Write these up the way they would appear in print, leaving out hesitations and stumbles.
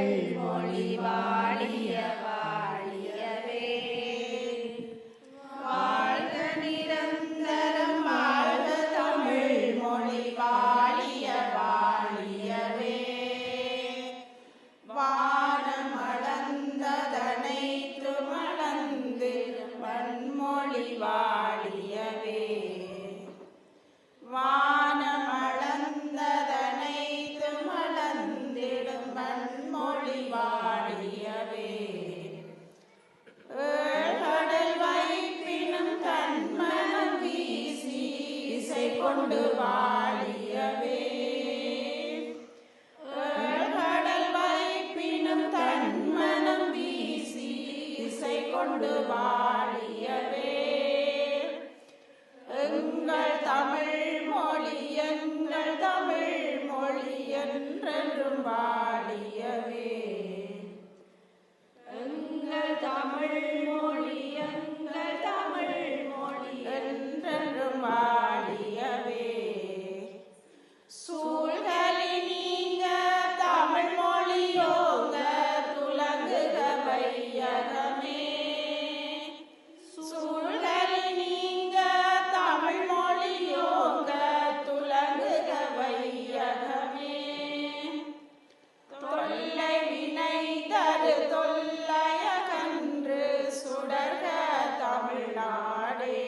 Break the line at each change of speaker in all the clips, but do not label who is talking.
தமிழ் மொழி வாழிய வாழியவே. வாழ்க நிரந்தரம் வாழ்க தமிழ் மொழி வாழிய வாழியவே. வானம் அளந்ததனைத்து மளந்து வன்மொழி வாழியவே. வானம் அளந்ததனைத்து மளந்திடும் வன்மொழி வாழியவே. ஏழ்கடல் வைப்பினும் தன்மனம் வீசி இசை கொண்டு வாழியவே. ஏழ்கடல் வைப்பினும் தன்மனம் வீசி இசை கொண்டு வாழியவே. எங்கள் தமிழ் மொழி எங்கள் தமிழ் மொழி என்றென்றும் வாழியவே. எங்கள் தமிழ் மொழி எங்கள் தமிழ் மொழி என்றென்றும் வாழியவே. சூழ்களி நீங்க தமிழ் மொழியோங்க துலங்குக வையகமே. சூழ்களி நீங்க தமிழ் மொழியோங்க துலங்குக வையகமே. தொல்லை வினை தரு தொல்லையகன்று சுடர்க தமிழ்நாடே.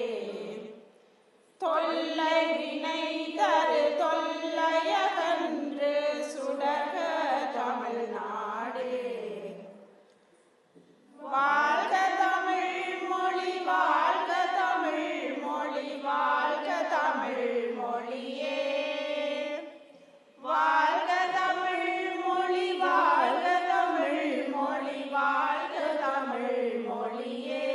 தொல்லை வினை தரு தொல்லையகன்று சுடர்க தமிழ்நாடே. வாழ்க தமிழ் மொழி வாழ்க தமிழ் மொழி வாழ்க தமிழ் மொழியே. வாழ்க தமிழ் மொழி வாழ்க தமிழ் மொழி வாழ்க தமிழ் மொழியே.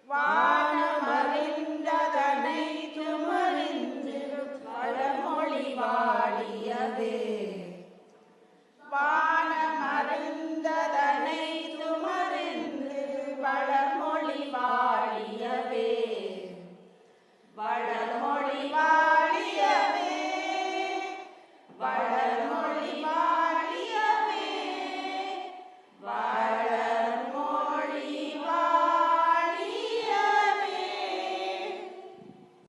வானமறிந்ததனைத்தும் அறிந்து வடமொழி வாழியவே. வானமறிந்ததனைத்தும் அறிந்து வடமொழி வாழியவே. வடமொழி வாழியவே. வட